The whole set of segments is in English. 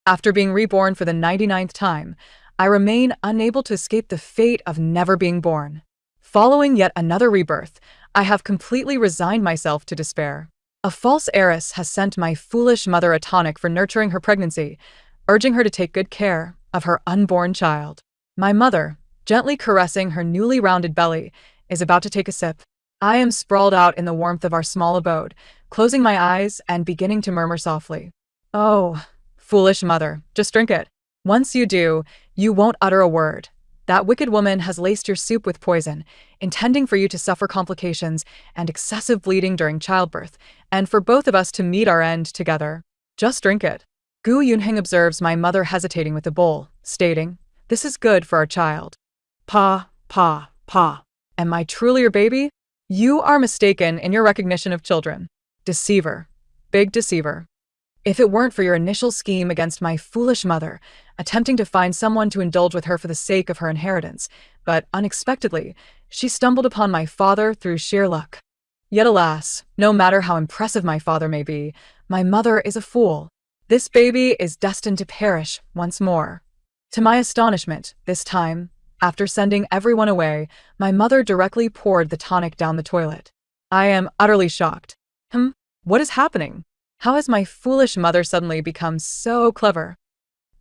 After being reborn for the 99th time, I remain unable to escape the fate of never being born. Following yet another rebirth, I have completely resigned myself to despair. A false heiress has sent my foolish mother a tonic for nurturing her pregnancy, urging her to take good care of her unborn child. My mother, gently caressing her newly rounded belly, is about to take a sip. I am sprawled out in the warmth of our small abode, closing my eyes and beginning to murmur softly. Oh, foolish mother, just drink it. Once you do, you won't utter a word. That wicked woman has laced your soup with poison, intending for you to suffer complications and excessive bleeding during childbirth, and for both of us to meet our end together. Just drink it. Gu Yunheng observes my mother hesitating with the bowl, stating, "This is good for our child." Pa, pa, pa. Am I truly your baby? You are mistaken in your recognition of children. Deceiver. Big deceiver. If it weren't for your initial scheme against my foolish mother, attempting to find someone to indulge with her for the sake of her inheritance, but unexpectedly, she stumbled upon my father through sheer luck. Yet alas, no matter how impressive my father may be, my mother is a fool. This baby is destined to perish once more. To my astonishment, this time, after sending everyone away, my mother directly poured the tonic down the toilet. I am utterly shocked. What is happening? How has my foolish mother suddenly become so clever?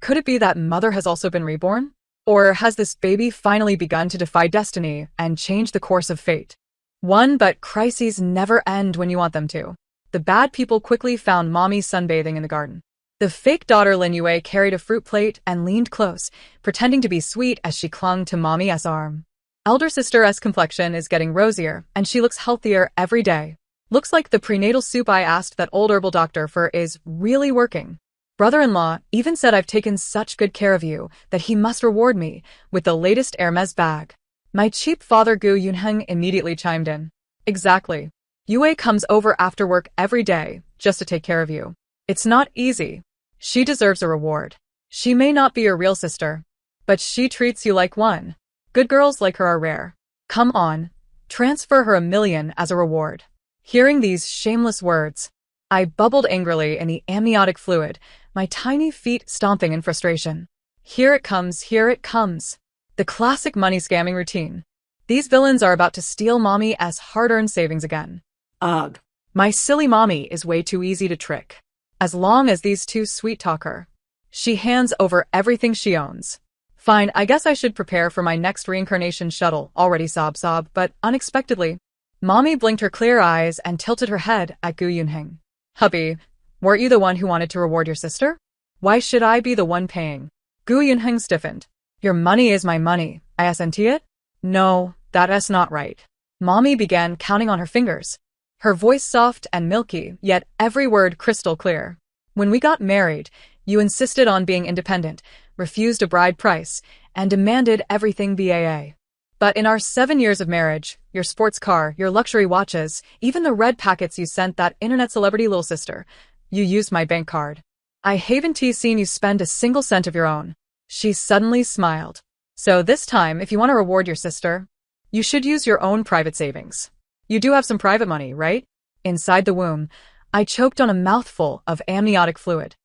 Could it be that mother has also been reborn? Or has this baby finally begun to defy destiny and change the course of fate? But crises never end when you want them to. The bad people quickly found mommy sunbathing in the garden. The fake daughter Lin Yue carried a fruit plate and leaned close, pretending to be sweet as she clung to mommy's arm. Elder sister's complexion is getting rosier, and she looks healthier every day. Looks like the prenatal soup I asked that old herbal doctor for is really working. Brother-in-law even said I've taken such good care of you that he must reward me with the latest Hermes bag. My cheap father Gu Yunheng immediately chimed in. Exactly. Yue comes over after work every day just to take care of you. It's not easy. She deserves a reward. She may not be your real sister, but she treats you like one. Good girls like her are rare. Come on, transfer her $1 million as a reward. Hearing these shameless words, I bubbled angrily in the amniotic fluid, my tiny feet stomping in frustration. Here it comes, here it comes. The classic money scamming routine. These villains are about to steal mommy as hard-earned savings again. Ugh. My silly mommy is way too easy to trick. As long as these two sweet-talk her. She hands over everything she owns. Fine, I guess I should prepare for my next reincarnation shuttle, already sob, but unexpectedly, mommy blinked her clear eyes and tilted her head at Gu Yunheng. Hubby, weren't you the one who wanted to reward your sister? Why should I be the one paying? Gu Yunheng stiffened. Your money is my money, isn't it? No, that's not right. Mommy began counting on her fingers. Her voice soft and milky, yet every word crystal clear. When we got married, you insisted on being independent, refused a bride price, and demanded everything BAA. But in our 7 years of marriage, your sports car, your luxury watches, even the red packets you sent that internet celebrity little sister, you used my bank card. I haven't seen you spend a single cent of your own. She suddenly smiled. So this time, if you want to reward your sister, you should use your own private savings. You do have some private money, right? Inside the womb, I choked on a mouthful of amniotic fluid.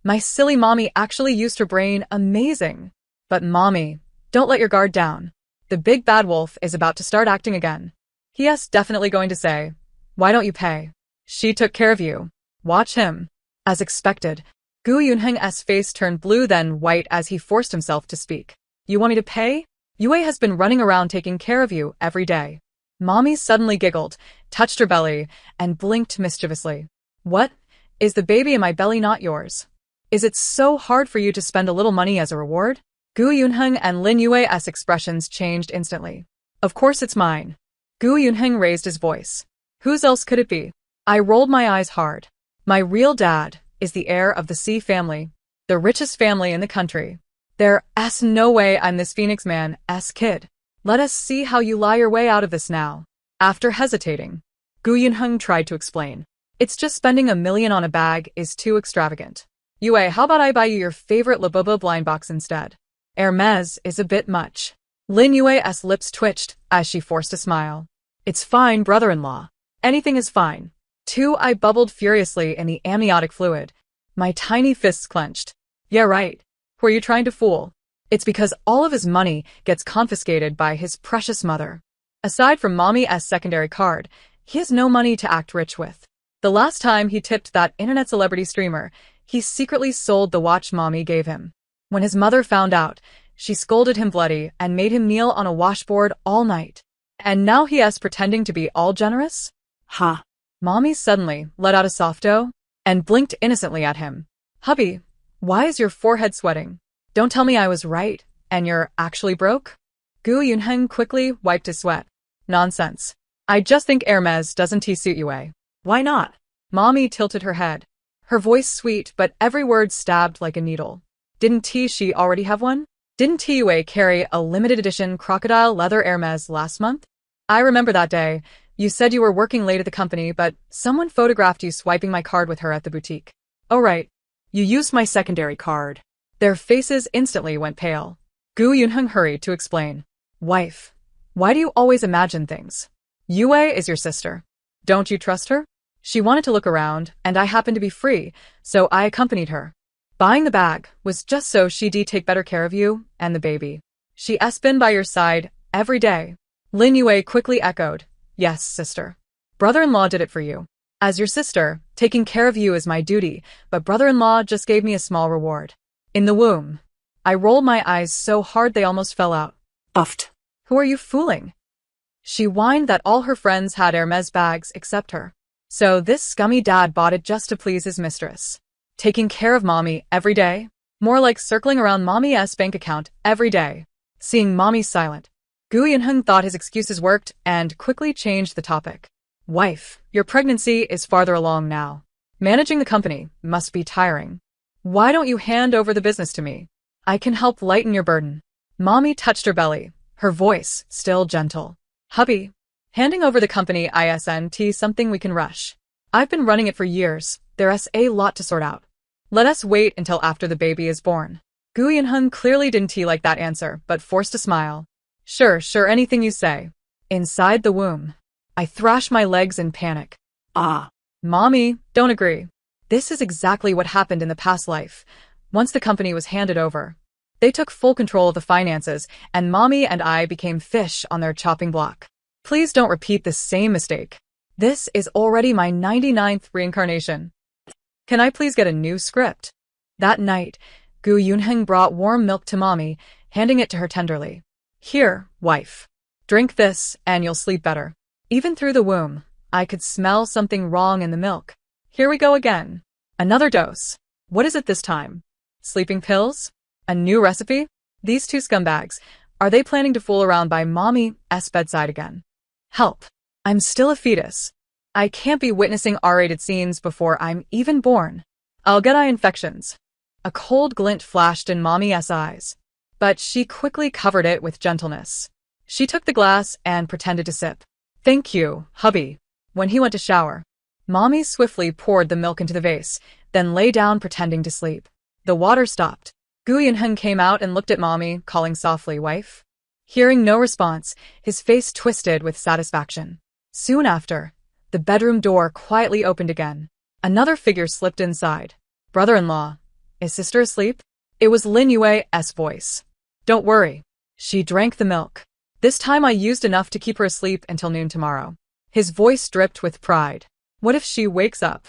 My silly mommy actually used her brain amazing. But mommy, don't let your guard down. The big bad wolf is about to start acting again. He is definitely going to say, why don't you pay? She took care of you. Watch him. As expected, Gu Yunheng's face turned blue then white as he forced himself to speak. You want me to pay? Yue has been running around taking care of you every day. Mommy suddenly giggled, touched her belly, and blinked mischievously. What? Is the baby in my belly not yours? Is it so hard for you to spend a little money as a reward? Gu Yunheng and Lin Yue's expressions changed instantly. Of course it's mine. Gu Yunheng raised his voice. Whose else could it be? I rolled my eyes hard. My real dad is the heir of the C family, the richest family in the country. There's no way I'm this Phoenix man's kid. Let us see how you lie your way out of this now. After hesitating, Gu Yunheng tried to explain. It's just spending $1 million on a bag is too extravagant. Yue, how about I buy you your favorite Labubu blind box instead? Hermes is a bit much. Lin Yue's lips twitched as she forced a smile. It's fine, brother-in-law. Anything is fine. I bubbled furiously in the amniotic fluid. My tiny fists clenched. Yeah, right. Who are you trying to fool? It's because all of his money gets confiscated by his precious mother. Aside from Mommy's secondary card, he has no money to act rich with. The last time he tipped that internet celebrity streamer, he secretly sold the watch Mommy gave him. When his mother found out, she scolded him bloody and made him kneel on a washboard all night. And now he is pretending to be all generous? Huh. Mommy suddenly let out a soft-o and blinked innocently at him. Hubby, why is your forehead sweating? Don't tell me I was right, and you're actually broke? Gu Yunheng quickly wiped his sweat. Nonsense. I just think Hermes doesn't suit you, eh? Why not? Mommy tilted her head. Her voice sweet, but every word stabbed like a needle. Didn't she already have one? Didn't Yue carry a limited edition crocodile leather Hermes last month? I remember that day. You said you were working late at the company, but someone photographed you swiping my card with her at the boutique. Oh right. You used my secondary card. Their faces instantly went pale. Gu Yunheng hurried to explain. Wife, why do you always imagine things? Yue is your sister. Don't you trust her? She wanted to look around, and I happened to be free, so I accompanied her. Buying the bag was just so she'd take better care of you and the baby. She's been by your side every day. Lin Yue quickly echoed. Yes, sister. Brother-in-law did it for you. As your sister, taking care of you is my duty, but brother-in-law just gave me a small reward. In the womb. I rolled my eyes so hard they almost fell out. Uffed. Who are you fooling? She whined that all her friends had Hermes bags except her. So this scummy dad bought it just to please his mistress. Taking care of Mommy every day? More like circling around Mommy's bank account every day. Seeing Mommy silent, Gu Yunheng thought his excuses worked and quickly changed the topic. Wife, your pregnancy is farther along now. Managing the company must be tiring. Why don't you hand over the business to me? I can help lighten your burden. Mommy touched her belly, her voice still gentle. Hubby, handing over the company isn't something we can rush. I've been running it for years. There's a lot to sort out. Let us wait until after the baby is born. Gu Yunheng clearly didn't like that answer, but forced a smile. Sure, anything you say. Inside the womb. I thrashed my legs in panic. Mommy, don't agree. This is exactly what happened in the past life. Once the company was handed over, they took full control of the finances, and Mommy and I became fish on their chopping block. Please don't repeat the same mistake. This is already my 99th reincarnation. Can I please get a new script? That night, Gu Yunheng brought warm milk to Mommy, handing it to her tenderly. Here, wife. Drink this, and you'll sleep better. Even through the womb, I could smell something wrong in the milk. Here we go again. Another dose. What is it this time? Sleeping pills? A new recipe? These two scumbags, are they planning to fool around by Mommy's bedside again? Help. I'm still a fetus. I can't be witnessing R-rated scenes before I'm even born. I'll get eye infections. A cold glint flashed in Mommy's eyes, but she quickly covered it with gentleness. She took the glass and pretended to sip. Thank you, hubby. When he went to shower, Mommy swiftly poured the milk into the vase, then lay down pretending to sleep. The water stopped. Gu Yunheng came out and looked at Mommy, calling softly, wife. Hearing no response, his face twisted with satisfaction. Soon after, the bedroom door quietly opened again. Another figure slipped inside. Brother-in-law, is sister asleep? It was Lin Yue's voice. Don't worry. She drank the milk. This time I used enough to keep her asleep until noon tomorrow. His voice dripped with pride. What if she wakes up?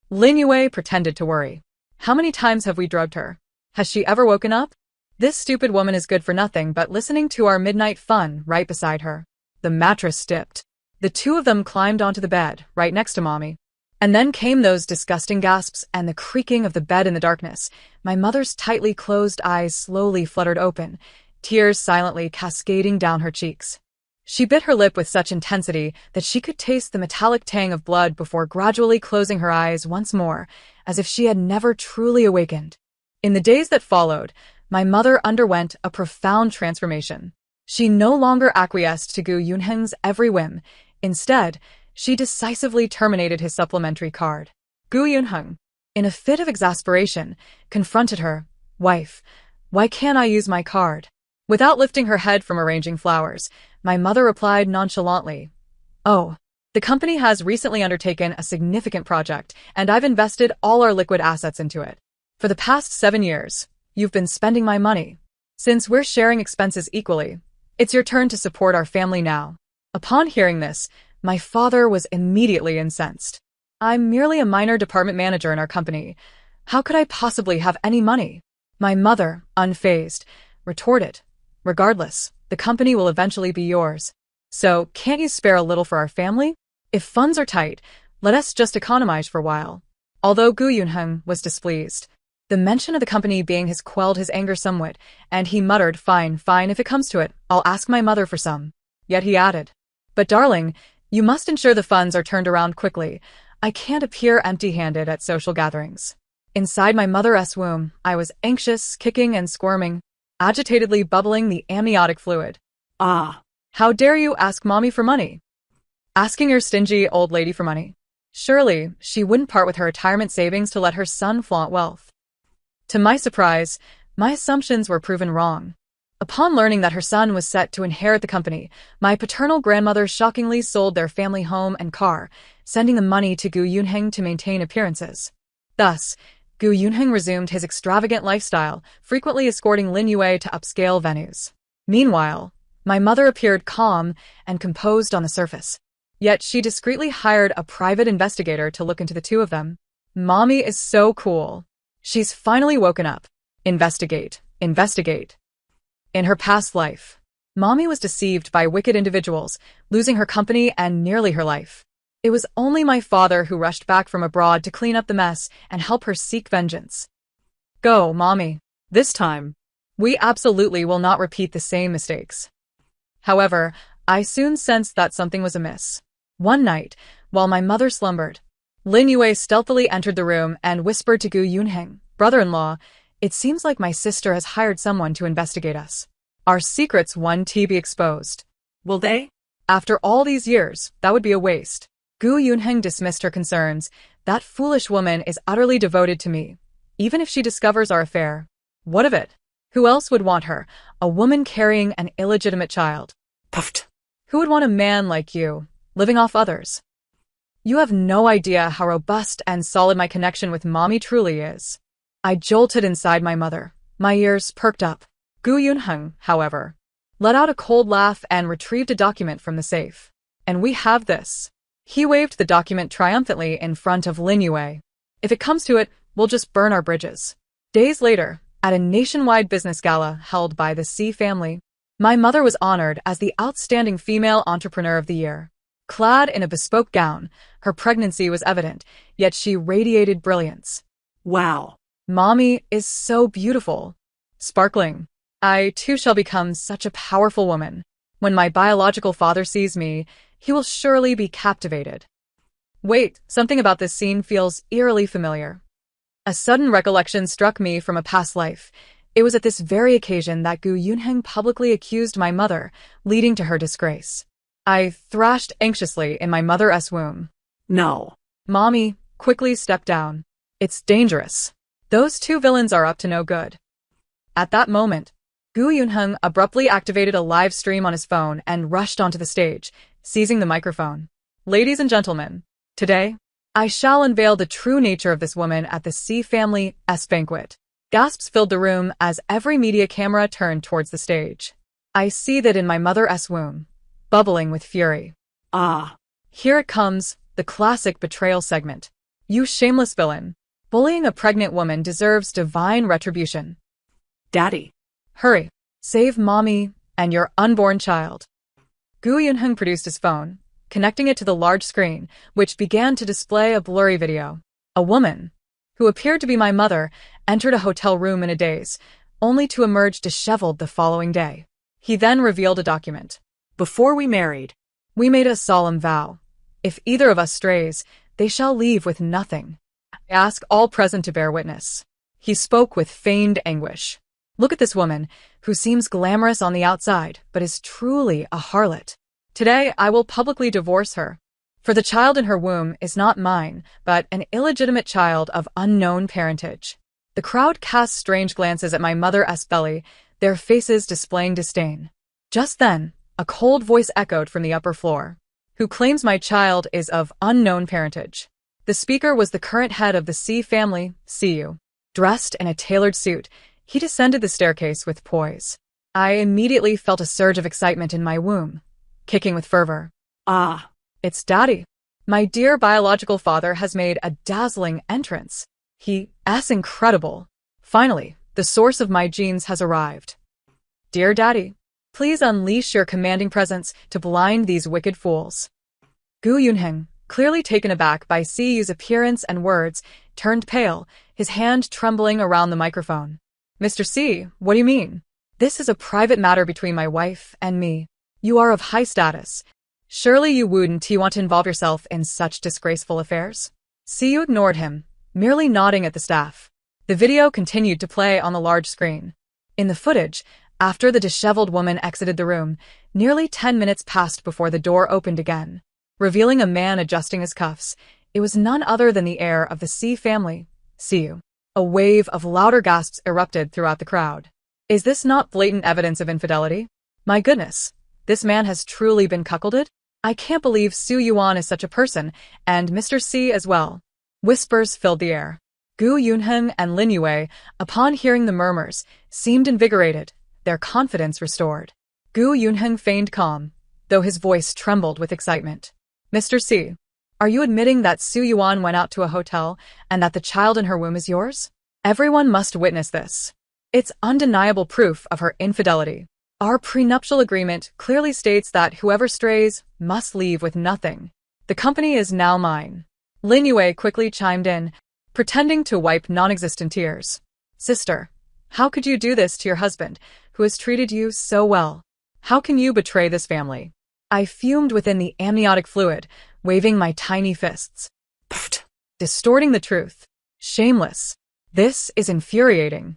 Lin Yue pretended to worry. How many times have we drugged her? Has she ever woken up? This stupid woman is good for nothing but listening to our midnight fun right beside her. The mattress dipped. The two of them climbed onto the bed, right next to Mommy. And then came those disgusting gasps and the creaking of the bed in the darkness. My mother's tightly closed eyes slowly fluttered open, tears silently cascading down her cheeks. She bit her lip with such intensity that she could taste the metallic tang of blood before gradually closing her eyes once more, as if she had never truly awakened. In the days that followed, my mother underwent a profound transformation. She no longer acquiesced to Gu Yunheng's every whim. Instead, she decisively terminated his supplementary card. Gu Yunheng, in a fit of exasperation, confronted her. Wife, why can't I use my card? Without lifting her head from arranging flowers, my mother replied nonchalantly. Oh, the company has recently undertaken a significant project, and I've invested all our liquid assets into it. For the past 7 years, You've been spending my money. Since we're sharing expenses equally, it's your turn to support our family now." Upon hearing this, my father was immediately incensed. "I'm merely a minor department manager in our company. How could I possibly have any money?" My mother, unfazed, retorted, "Regardless, the company will eventually be yours. So, can't you spare a little for our family? If funds are tight, let us just economize for a while." Although Gu Yunheng was displeased, the mention of the company being his quelled his anger somewhat, and he muttered, "Fine, fine, if it comes to it, I'll ask my mother for some." Yet he added, "But darling, you must ensure the funds are turned around quickly. I can't appear empty-handed at social gatherings." Inside my mother's womb, I was anxious, kicking and squirming, agitatedly bubbling the amniotic fluid. Ah, "How dare you ask Mommy for money? Asking your stingy old lady for money? Surely, she wouldn't part with her retirement savings to let her son flaunt wealth." To my surprise, my assumptions were proven wrong. Upon learning that her son was set to inherit the company, my paternal grandmother shockingly sold their family home and car, sending the money to Gu Yunheng to maintain appearances. Thus, Gu Yunheng resumed his extravagant lifestyle, frequently escorting Lin Yue to upscale venues. Meanwhile, my mother appeared calm and composed on the surface. Yet she discreetly hired a private investigator to look into the two of them. Mommy is so cool. She's finally woken up. Investigate, investigate. In her past life, Mommy was deceived by wicked individuals, losing her company and nearly her life. It was only my father who rushed back from abroad to clean up the mess and help her seek vengeance. Go, Mommy. this time. We absolutely will not repeat the same mistakes. However, I soon sensed that something was amiss. One night, while my mother slumbered, Lin Yue stealthily entered the room and whispered to Gu Yunheng, "Brother-in-law, it seems like my sister has hired someone to investigate us. Our secrets want to be exposed." Will they? After all these years, that would be a waste. Gu Yunheng dismissed her concerns. That foolish woman is utterly devoted to me. Even if she discovers our affair, what of it? Who else would want her, a woman carrying an illegitimate child? Puffed. Who would want a man like you, living off others? You have no idea how robust and solid my connection with Mommy truly is. I jolted inside my mother. My ears perked up. Gu Yunheng, however, let out a cold laugh and retrieved a document from the safe. "And we have this." He waved the document triumphantly in front of Lin Yue. "If it comes to it, we'll just burn our bridges." Days later, at a nationwide business gala held by the C family, my mother was honored as the Outstanding Female Entrepreneur of the Year. Clad in a bespoke gown, her pregnancy was evident, yet she radiated brilliance. Wow. Mommy is so beautiful. Sparkling. I too shall become such a powerful woman. When my biological father sees me, he will surely be captivated. Wait, something about this scene feels eerily familiar. A sudden recollection struck me from a past life. It was at this very occasion that Gu Yunheng publicly accused my mother, leading to her disgrace. I thrashed anxiously in my mother's womb. No. Mommy, quickly step down. It's dangerous. Those two villains are up to no good. At that moment, Gu Yunheng abruptly activated a live stream on his phone and rushed onto the stage, seizing the microphone. "Ladies and gentlemen, today, I shall unveil the true nature of this woman at the C family's banquet." Gasps filled the room as every media camera turned towards the stage. I seethed in my mother's womb, bubbling with fury. Ah. Here it comes, the classic betrayal segment. You shameless villain. Bullying a pregnant woman deserves divine retribution. Daddy. Hurry. Save Mommy and your unborn child. Gu Yunheng produced his phone, connecting it to the large screen, which began to display a blurry video. A woman, who appeared to be my mother, entered a hotel room in a daze, only to emerge disheveled the following day. He then revealed a document. Before we married, We made a solemn vow. If either of us strays, they shall leave with nothing. I ask all present to bear witness. He spoke with feigned anguish. Look at this woman, who seems glamorous on the outside, but is truly a harlot. Today, I will publicly divorce her. For the child in her womb is not mine, but an illegitimate child of unknown parentage. The crowd cast strange glances at my mother's belly, their faces displaying disdain. Just then, a cold voice echoed from the upper floor. Who claims my child is of unknown parentage? The speaker was the current head of the C family, CU. Dressed in a tailored suit, He descended the staircase with poise. I immediately felt a surge of excitement in my womb, kicking with fervor. Ah, It's Daddy. My dear biological father has made a dazzling entrance. He's incredible. Finally, the source of my genes has arrived. Dear Daddy, please unleash your commanding presence to blind these wicked fools. Gu Yunheng, clearly taken aback by Siyu's appearance and words, turned pale, his hand trembling around the microphone. Mr. Si, what do you mean? This is a private matter between my wife and me. You are of high status. Surely you wouldn't want to involve yourself in such disgraceful affairs? Siyu ignored him, merely nodding at the staff. The video continued to play on the large screen. In the footage, after the disheveled woman exited the room, nearly 10 minutes passed before the door opened again, revealing a man adjusting his cuffs. It was none other than the heir of the Si family, Siyu. A wave of louder gasps erupted throughout the crowd. Is this not blatant evidence of infidelity? My goodness, this man has truly been cuckolded? I can't believe Su Yuan is such a person, and Mr. Si as well. Whispers filled the air. Gu Yunheng and Lin Yue, upon hearing the murmurs, seemed invigorated, their confidence restored. Gu Yunheng feigned calm, though his voice trembled with excitement. Mr. Si, are you admitting that Su Yuan went out to a hotel and that the child in her womb is yours? Everyone must witness this. It's undeniable proof of her infidelity. Our prenuptial agreement clearly states that whoever strays must leave with nothing. The company is now mine. Lin Yue quickly chimed in, pretending to wipe non-existent tears. Sister, how could you do this to your husband, who has treated you so well? How can you betray this family? I fumed within the amniotic fluid, waving my tiny fists. Pfft! Distorting the truth. Shameless. This is infuriating.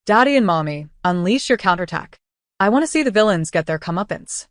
Daddy and Mommy, unleash your counterattack. I want to see the villains get their comeuppance.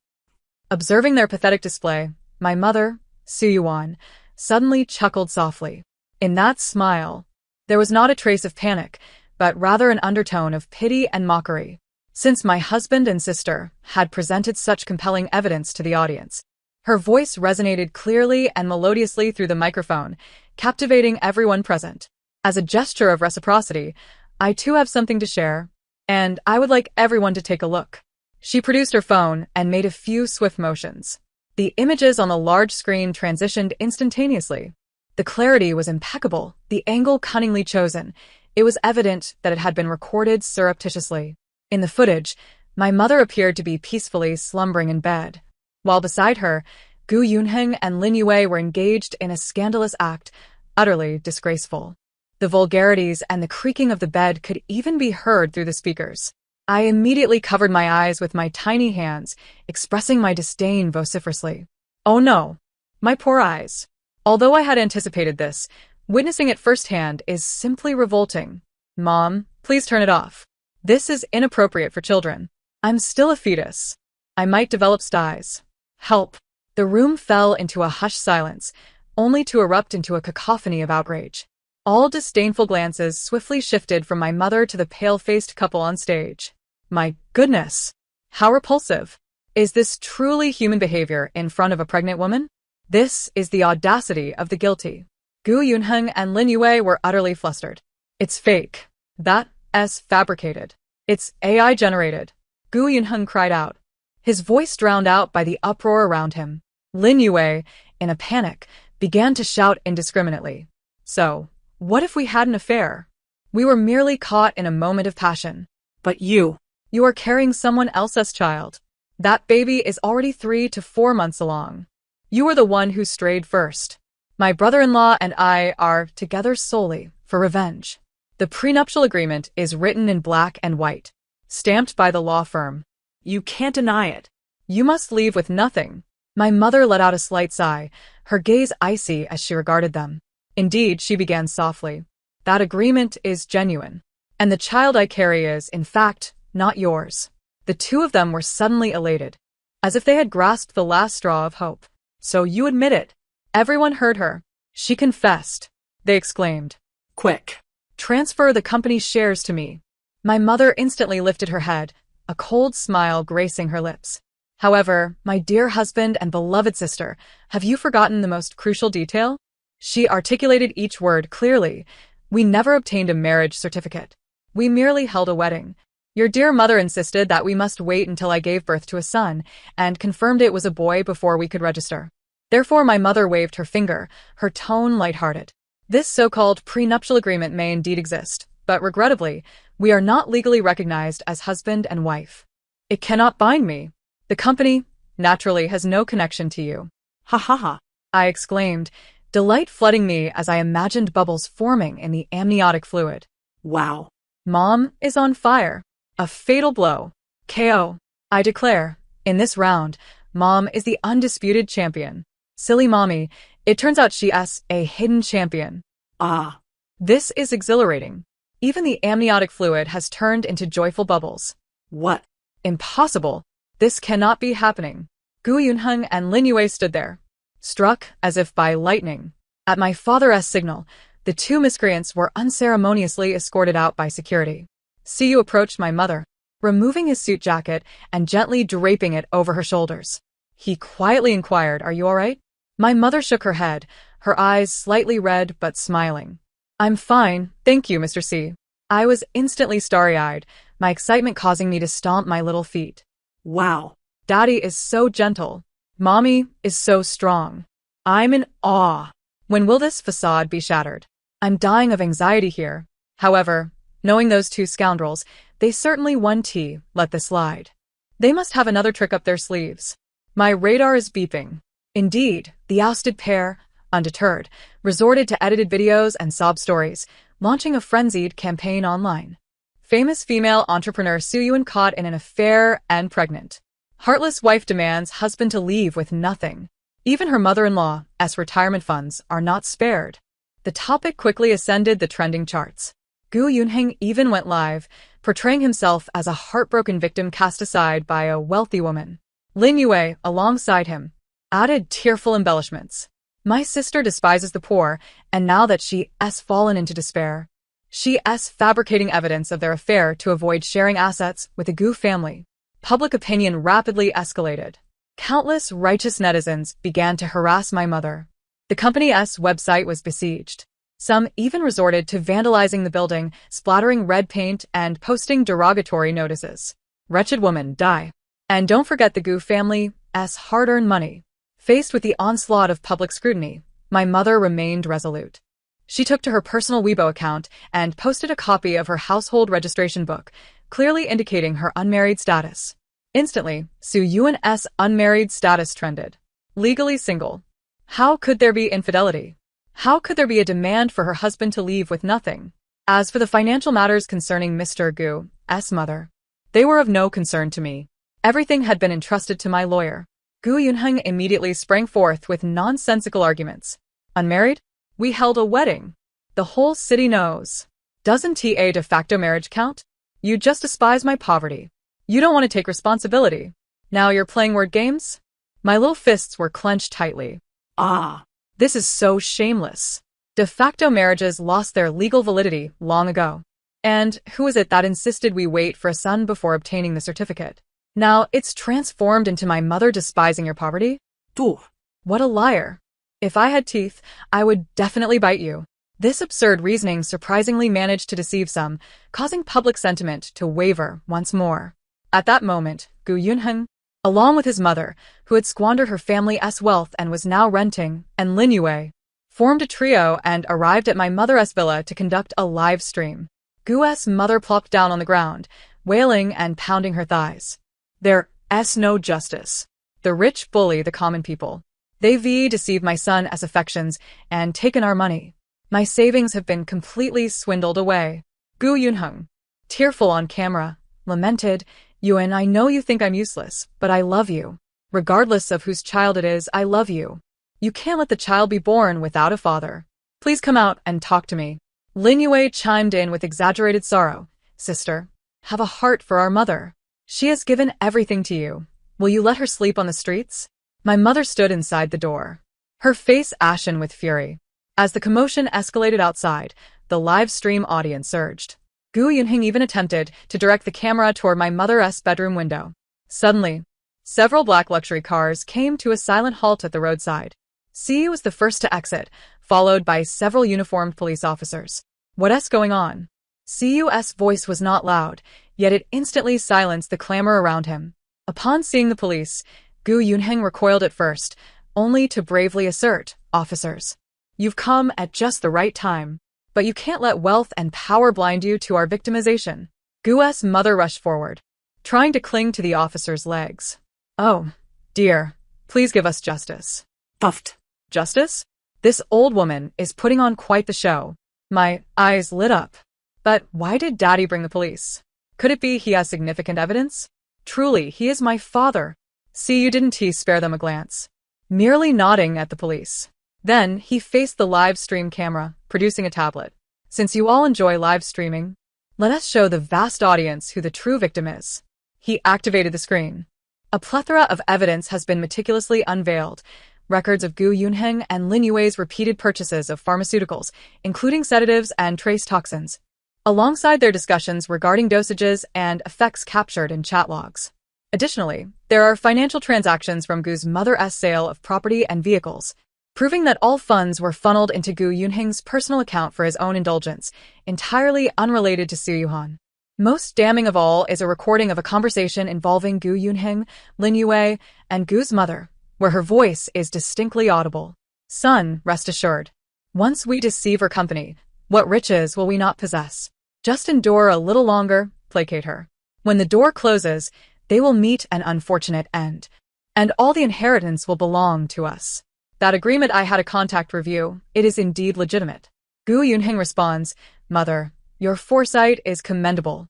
Observing their pathetic display, my mother, Su Yuan, suddenly chuckled softly. In that smile, there was not a trace of panic, but rather an undertone of pity and mockery. Since my husband and sister had presented such compelling evidence to the audience, her voice resonated clearly and melodiously through the microphone, captivating everyone present. As a gesture of reciprocity, I too have something to share, and I would like everyone to take a look. She produced her phone and made a few swift motions. The images on the large screen transitioned instantaneously. The clarity was impeccable, the angle cunningly chosen. It was evident that it had been recorded surreptitiously. In the footage, my mother appeared to be peacefully slumbering in bed, while beside her, Gu Yunheng and Lin Yue were engaged in a scandalous act, utterly disgraceful. The vulgarities and the creaking of the bed could even be heard through the speakers. I immediately covered my eyes with my tiny hands, expressing my disdain vociferously. Oh no, my poor eyes. Although I had anticipated this, witnessing it firsthand is simply revolting. Mom, please turn it off. This is inappropriate for children. I'm still a fetus. I might develop styes. Help. The room fell into a hushed silence, only to erupt into a cacophony of outrage. All disdainful glances swiftly shifted from my mother to the pale-faced couple on stage. My goodness! How repulsive! Is this truly human behavior in front of a pregnant woman? This is the audacity of the guilty. Gu Yunheng and Lin Yue were utterly flustered. It's fake. That's fabricated. It's AI-generated. Gu Yunheng cried out, his voice drowned out by the uproar around him. Lin Yue, in a panic, began to shout indiscriminately. So, what if we had an affair? We were merely caught in a moment of passion. but you are carrying someone else's child. That baby is already 3 to 4 months along. You are the one who strayed first. My brother-in-law and I are together solely for revenge. The prenuptial agreement is written in black and white, stamped by the law firm. You can't deny it. You must leave with nothing. My mother let out a slight sigh, her gaze icy as she regarded them. Indeed, she began softly. That agreement is genuine. And the child I carry is, in fact, not yours. The two of them were suddenly elated, as if they had grasped the last straw of hope. So you admit it. Everyone heard her. She confessed. They exclaimed. Quick. Transfer the company's shares to me. My mother instantly lifted her head, a cold smile gracing her lips. However, my dear husband and beloved sister, have you forgotten the most crucial detail? She articulated each word clearly. We never obtained a marriage certificate. We merely held a wedding. Your dear mother insisted that we must wait until I gave birth to a son, and confirmed it was a boy before we could register. Therefore my mother waved her finger, her tone lighthearted. This so-called prenuptial agreement may indeed exist, but regrettably, we are not legally recognized as husband and wife. It cannot bind me. The company, naturally, has no connection to you. Ha ha ha. I exclaimed, delight flooding me as I imagined bubbles forming in the amniotic fluid. Wow. Mom is on fire. A fatal blow. KO. I declare, in this round, Mom is the undisputed champion. Silly mommy, it turns out she's a hidden champion. Ah. This is exhilarating. Even the amniotic fluid has turned into joyful bubbles. What? Impossible. This cannot be happening. Gu Yunheng and Lin Yue stood there, struck as if by lightning. At my father's signal, the two miscreants were unceremoniously escorted out by security. Siyu approached my mother, removing his suit jacket and gently draping it over her shoulders. He quietly inquired, "Are you all right?" My mother shook her head, her eyes slightly red but smiling. "I'm fine, thank you, Mr. C." I was instantly starry-eyed, my excitement causing me to stomp my little feet. Wow. Daddy is so gentle. Mommy is so strong. I'm in awe. When will this facade be shattered? I'm dying of anxiety here. However, knowing those two scoundrels, they certainly let this slide. They must have another trick up their sleeves. My radar is beeping. Indeed, the ousted pair, undeterred, resorted to edited videos and sob stories, launching a frenzied campaign online. Famous female entrepreneur Su Yuan caught in an affair and pregnant. Heartless wife demands husband to leave with nothing. Even her mother-in-law's retirement funds are not spared. The topic quickly ascended the trending charts. Gu Yunheng even went live, portraying himself as a heartbroken victim cast aside by a wealthy woman. Lin Yue, alongside him, added tearful embellishments. My sister despises the poor, and now that she's fallen into despair, she's fabricating evidence of their affair to avoid sharing assets with the Gu family. Public opinion rapidly escalated. Countless righteous netizens began to harass my mother. The company's website was besieged. Some even resorted to vandalizing the building, splattering red paint and posting derogatory notices. Wretched woman, die. And don't forget the Gu family's hard-earned money. Faced with the onslaught of public scrutiny, my mother remained resolute. She took to her personal Weibo account and posted a copy of her household registration book, clearly indicating her unmarried status. Instantly, Su Yuan's unmarried status trended. Legally single. How could there be infidelity? How could there be a demand for her husband to leave with nothing? As for the financial matters concerning Mr. Gu's mother, they were of no concern to me. Everything had been entrusted to my lawyer. Gu Yunheng immediately sprang forth with nonsensical arguments. Unmarried? We held a wedding. The whole city knows. Doesn't a de facto marriage count? You just despise my poverty. You don't want to take responsibility. Now you're playing word games? My little fists were clenched tightly. Ah. This is so shameless. De facto marriages lost their legal validity long ago. And who is it that insisted we wait for a son before obtaining the certificate? Now it's transformed into my mother despising your poverty? Du. What a liar. If I had teeth, I would definitely bite you. This absurd reasoning surprisingly managed to deceive some, causing public sentiment to waver once more. At that moment, Gu Yunheng, along with his mother, who had squandered her family's wealth and was now renting, and Lin Yue, formed a trio and arrived at my mother's villa to conduct a live stream. Gu's mother plopped down on the ground, wailing and pounding her thighs. There's no justice. The rich bully the common people. They've deceived my son as affections and taken our money. My savings have been completely swindled away. Gu Yunheng, tearful on camera, lamented, Yuan, I know you think I'm useless, but I love you. Regardless of whose child it is, I love you. You can't let the child be born without a father. Please come out and talk to me. Lin Yue chimed in with exaggerated sorrow. Sister, have a heart for our mother. She has given everything to you. Will you let her sleep on the streets? My mother stood inside the door, her face ashen with fury. As the commotion escalated outside, the live stream audience surged. Gu Yunheng even attempted to direct the camera toward my mother's bedroom window. Suddenly, several black luxury cars came to a silent halt at the roadside. C was the first to exit, followed by several uniformed police officers. What's going on? Cus' voice was not loud, yet it instantly silenced the clamor around him. Upon seeing the police, Gu Yunheng recoiled at first, only to bravely assert, "Officers, you've come at just the right time, but you can't let wealth and power blind you to our victimization." Gu's mother rushed forward, trying to cling to the officer's legs. "Oh, dear, please give us justice." Puffed. "Justice? This old woman is putting on quite the show." My eyes lit up. But why did Daddy bring the police? Could it be he has significant evidence? Truly, he is my father. See, you didn't he spare them a glance, merely nodding at the police. Then he faced the live stream camera, producing a tablet. "Since you all enjoy live streaming, let us show the vast audience who the true victim is." He activated the screen. A plethora of evidence has been meticulously unveiled. Records of Gu Yunheng and Lin Yue's repeated purchases of pharmaceuticals, including sedatives and trace toxins, alongside their discussions regarding dosages and effects captured in chat logs. Additionally, there are financial transactions from Gu's mother's sale of property and vehicles, proving that all funds were funneled into Gu Yunheng's personal account for his own indulgence, entirely unrelated to Su Yuhan. Most damning of all is a recording of a conversation involving Gu Yunheng, Lin Yue, and Gu's mother, where her voice is distinctly audible. "Son, rest assured. Once we deceive her company, what riches will we not possess? Just endure a little longer, placate her. When the door closes, they will meet an unfortunate end, and all the inheritance will belong to us. That agreement I had a contact review, it is indeed legitimate." Gu Yunheng responds, "Mother, your foresight is commendable.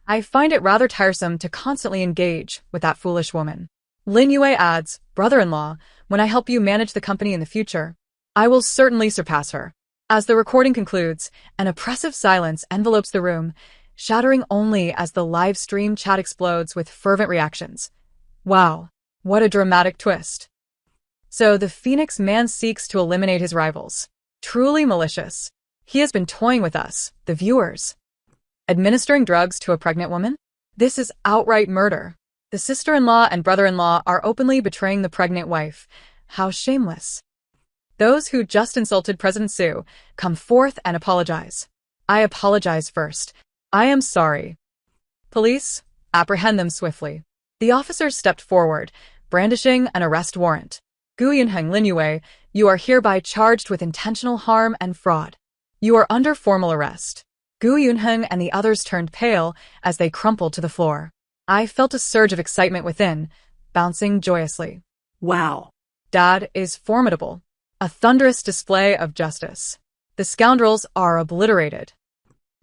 I find it rather tiresome to constantly engage with that foolish woman." Lin Yue adds, "Brother-in-law, when I help you manage the company in the future, I will certainly surpass her." As the recording concludes, an oppressive silence envelopes the room, shattering only as the live stream chat explodes with fervent reactions. Wow, what a dramatic twist. So the Phoenix man seeks to eliminate his rivals. Truly malicious. He has been toying with us, the viewers. Administering drugs to a pregnant woman? This is outright murder. The sister-in-law and brother-in-law are openly betraying the pregnant wife. How shameless. Those who just insulted President Su, come forth and apologize. "I apologize first. I am sorry." "Police, apprehend them swiftly." The officers stepped forward, brandishing an arrest warrant. "Gu Yunheng, Lin Yue, you are hereby charged with intentional harm and fraud. You are under formal arrest." Gu Yunheng and the others turned pale as they crumpled to the floor. I felt a surge of excitement within, bouncing joyously. Wow. Dad is formidable. A thunderous display of justice. The scoundrels are obliterated.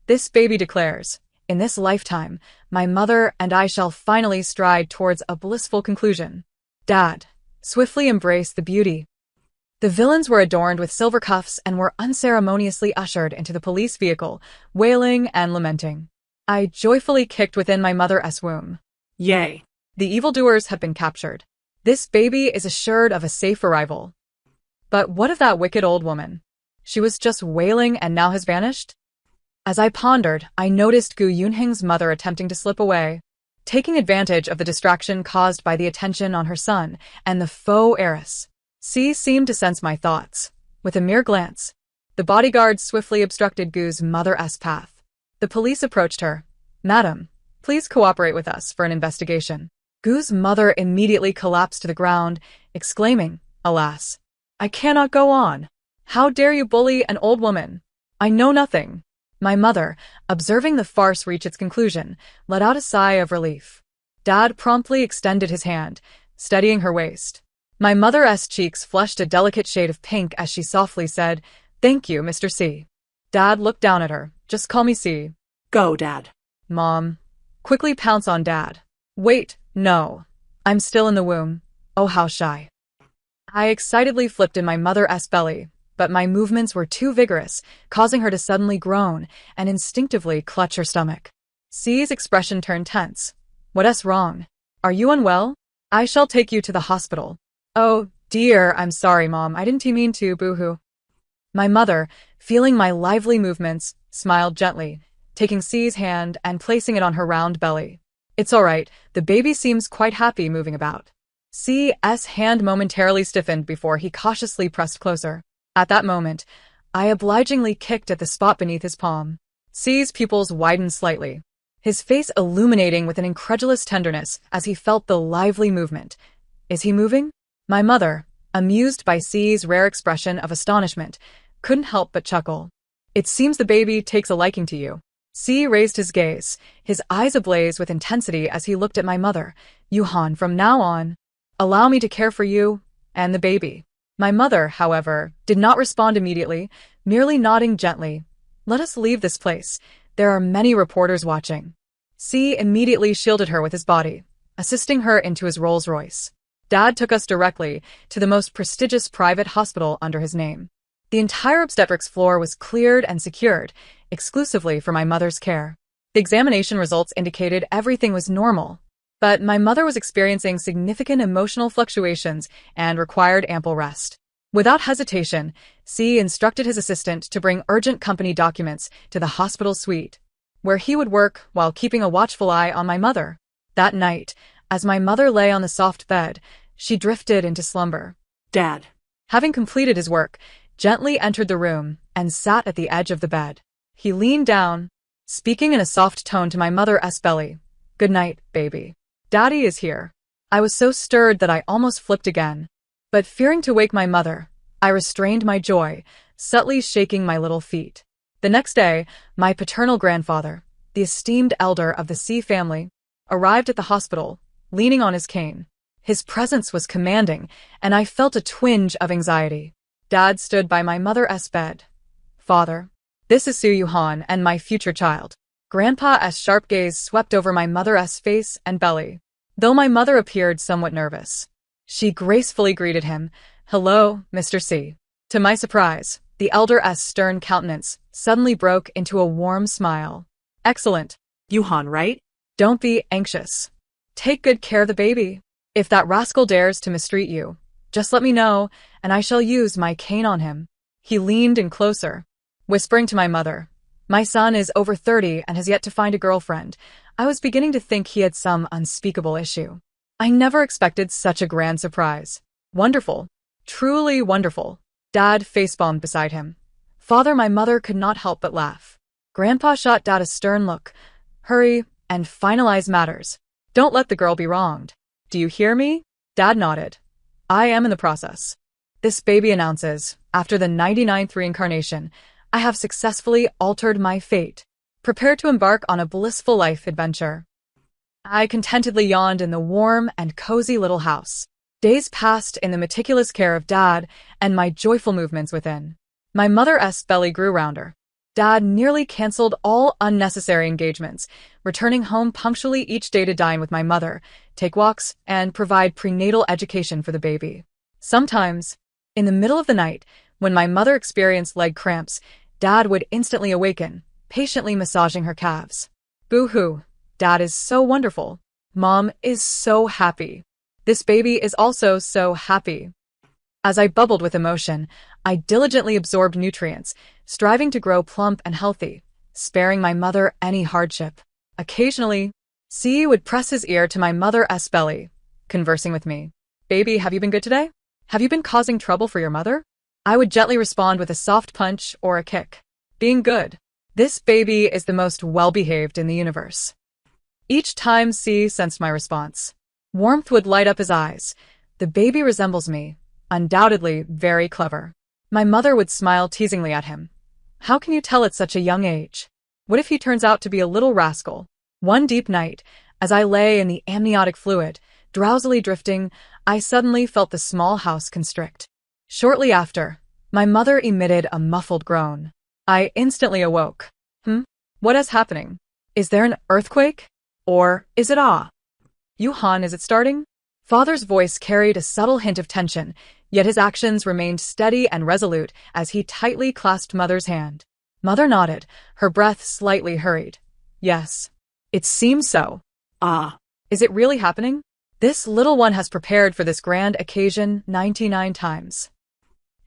This baby declares, "In this lifetime, my mother and I shall finally stride towards a blissful conclusion." Dad, swiftly embrace the beauty. The villains were adorned with silver cuffs and were unceremoniously ushered into the police vehicle, wailing and lamenting. I joyfully kicked within my mother's womb. Yay. The evildoers have been captured. This baby is assured of a safe arrival. But what of that wicked old woman? She was just wailing and now has vanished? As I pondered, I noticed Gu Yunheng's mother attempting to slip away, taking advantage of the distraction caused by the attention on her son and the faux heiress. C seemed to sense my thoughts. With a mere glance, the bodyguard swiftly obstructed Gu's mother's path. The police approached her. "Madam, please cooperate with us for an investigation." Gu's mother immediately collapsed to the ground, exclaiming, "Alas, I cannot go on. How dare you bully an old woman? I know nothing." My mother, observing the farce reach its conclusion, let out a sigh of relief. Dad promptly extended his hand, steadying her waist. My mother's cheeks flushed a delicate shade of pink as she softly said, "Thank you, Mr. C." Dad looked down at her. "Just call me C." Go, Dad. Mom, quickly pounce on Dad. "Wait, no. I'm still in the womb. Oh, how shy." I excitedly flipped in my mother's belly, but my movements were too vigorous, causing her to suddenly groan and instinctively clutch her stomach. C's expression turned tense. "What's wrong? Are you unwell? I shall take you to the hospital." "Oh, dear, I'm sorry, Mom. I didn't mean to, boo-hoo." My mother, feeling my lively movements, smiled gently, taking C's hand and placing it on her round belly. "It's all right. The baby seems quite happy moving about." C's hand momentarily stiffened before he cautiously pressed closer. At that moment, I obligingly kicked at the spot beneath his palm. C's pupils widened slightly, his face illuminating with an incredulous tenderness as he felt the lively movement. Is he moving? My mother, amused by C's rare expression of astonishment, couldn't help but chuckle. It seems the baby takes a liking to you. C raised his gaze, his eyes ablaze with intensity as he looked at my mother. Yuhan, from now on, allow me to care for you and the baby. My mother, however, did not respond immediately, merely nodding gently. Let us leave this place. There are many reporters watching. C immediately shielded her with his body, assisting her into his Rolls-Royce. Dad took us directly to the most prestigious private hospital under his name. The entire obstetrics floor was cleared and secured, exclusively for my mother's care. The examination results indicated everything was normal, but my mother was experiencing significant emotional fluctuations and required ample rest. Without hesitation, C instructed his assistant to bring urgent company documents to the hospital suite, where he would work while keeping a watchful eye on my mother. That night, as my mother lay on the soft bed, she drifted into slumber. Dad. Having completed his work, gently entered the room and sat at the edge of the bed. He leaned down, speaking in a soft tone to my mother's belly. Good night, baby. Daddy is here. I was so stirred that I almost flipped again. But fearing to wake my mother, I restrained my joy, subtly shaking my little feet. The next day, my paternal grandfather, the esteemed elder of the C family, arrived at the hospital, leaning on his cane. His presence was commanding, and I felt a twinge of anxiety. Dad stood by my mother's bed. Father, this is Su Yuhan and my future child. Grandpa's sharp gaze swept over my mother's face and belly. Though my mother appeared somewhat nervous, she gracefully greeted him. Hello, Mr. C. To my surprise, the elder's stern countenance suddenly broke into a warm smile. Excellent. Yuhan, right? Don't be anxious. Take good care of the baby. If that rascal dares to mistreat you, just let me know, and I shall use my cane on him. He leaned in closer, whispering to my mother. My son is over 30 and has yet to find a girlfriend. I was beginning to think he had some unspeakable issue. I never expected such a grand surprise. Wonderful. Truly wonderful. Dad facepalmed beside him. Father, my mother could not help but laugh. Grandpa shot Dad a stern look. Hurry and finalize matters. Don't let the girl be wronged. Do you hear me? Dad nodded. I am in the process. This baby announces, after the 99th reincarnation, I have successfully altered my fate. Prepare to embark on a blissful life adventure. I contentedly yawned in the warm and cozy little house. Days passed in the meticulous care of Dad and my joyful movements within. My mother's belly grew rounder. Dad nearly canceled all unnecessary engagements, returning home punctually each day to dine with my mother, take walks, and provide prenatal education for the baby. Sometimes, in the middle of the night, when my mother experienced leg cramps, Dad would instantly awaken, patiently massaging her calves. Boo-hoo, Dad is so wonderful. Mom is so happy. This baby is also so happy. As I bubbled with emotion, I diligently absorbed nutrients, striving to grow plump and healthy, sparing my mother any hardship. Occasionally, C would press his ear to my mother's belly, conversing with me. Baby, have you been good today? Have you been causing trouble for your mother? I would gently respond with a soft punch or a kick. Being good. This baby is the most well-behaved in the universe. Each time C sensed my response, warmth would light up his eyes. The baby resembles me. Undoubtedly very clever. My mother would smile teasingly at him. How can you tell at such a young age? What if he turns out to be a little rascal? One deep night, as I lay in the amniotic fluid, drowsily drifting, I suddenly felt the small house constrict. Shortly after, my mother emitted a muffled groan. I instantly awoke. What is happening? Is there an earthquake? Or is it Yuhan, is it starting? Father's voice carried a subtle hint of tension, yet his actions remained steady and resolute as he tightly clasped Mother's hand. Mother nodded, her breath slightly hurried. Yes. It seems so. Is it really happening? This little one has prepared for this grand occasion 99 times.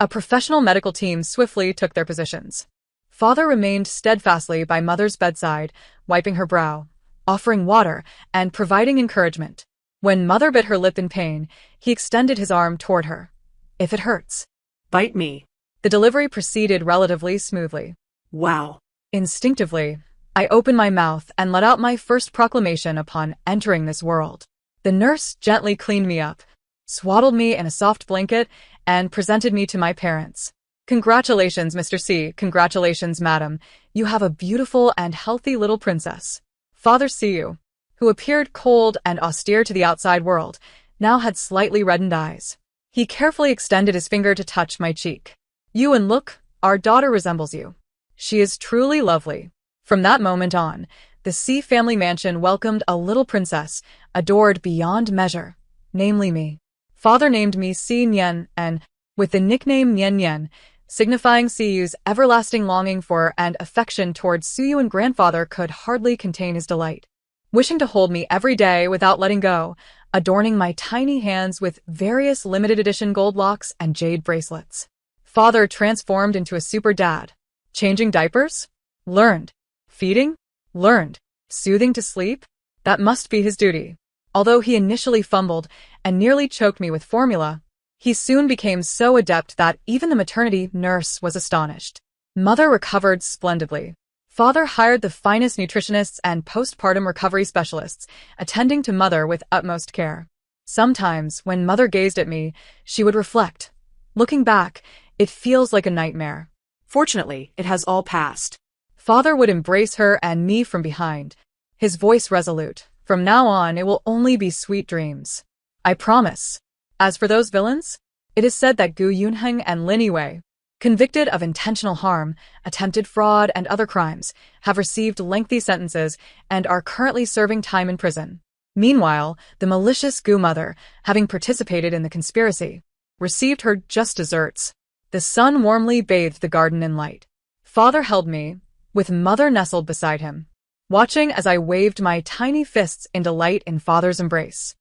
A professional medical team swiftly took their positions. Father remained steadfastly by Mother's bedside, wiping her brow, offering water, and providing encouragement. When Mother bit her lip in pain, he extended his arm toward her. If it hurts, Bite me. The delivery proceeded relatively smoothly. Wow. Instinctively, I opened my mouth and let out my first proclamation upon entering this world. The nurse gently cleaned me up, swaddled me in a soft blanket, and presented me to my parents. Congratulations, Mr. C. Congratulations, madam. You have a beautiful and healthy little princess. Father Siu, who appeared cold and austere to the outside world, now had slightly reddened eyes. He carefully extended his finger to touch my cheek. Yuan, look, our daughter resembles you. She is truly lovely. From that moment on, the C family mansion welcomed a little princess, adored beyond measure, namely me. Father named me Si Nian, and, with the nickname Nian Nian, signifying Siyu's everlasting longing for and affection towards Suyu, and grandfather could hardly contain his delight, wishing to hold me every day without letting go, adorning my tiny hands with various limited edition gold locks and jade bracelets. Father transformed into a super dad. Changing diapers? Learned. Feeding? Learned. Soothing to sleep? That must be his duty. Although he initially fumbled and nearly choked me with formula, he soon became so adept that even the maternity nurse was astonished. Mother recovered splendidly. Father hired the finest nutritionists and postpartum recovery specialists, attending to Mother with utmost care. Sometimes, when Mother gazed at me, she would reflect. Looking back, it feels like a nightmare. Fortunately, it has all passed. Father would embrace her and me from behind, his voice resolute. From now on, it will only be sweet dreams. I promise. As for those villains, it is said that Gu Yunheng and Lin Yiwei, convicted of intentional harm, attempted fraud, and other crimes, have received lengthy sentences and are currently serving time in prison. Meanwhile, the malicious Gu mother, having participated in the conspiracy, received her just desserts. The sun warmly bathed the garden in light. Father held me, with Mother nestled beside him, watching as I waved my tiny fists in delight in Father's embrace.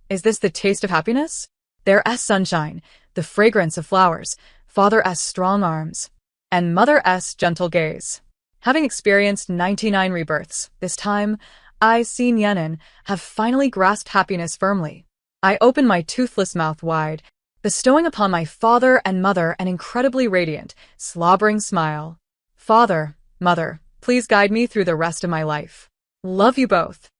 Is this the taste of happiness? There's sunshine, the fragrance of flowers, Father's strong arms, and Mother's gentle gaze. Having experienced 99 rebirths, this time, I, Si Nianin, have finally grasped happiness firmly. I open my toothless mouth wide, bestowing upon my father and mother an incredibly radiant, slobbering smile. Father, Mother, please guide me through the rest of my life. Love you both.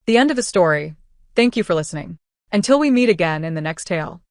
The end of the story. Thank you for listening. Until we meet again in the next tale.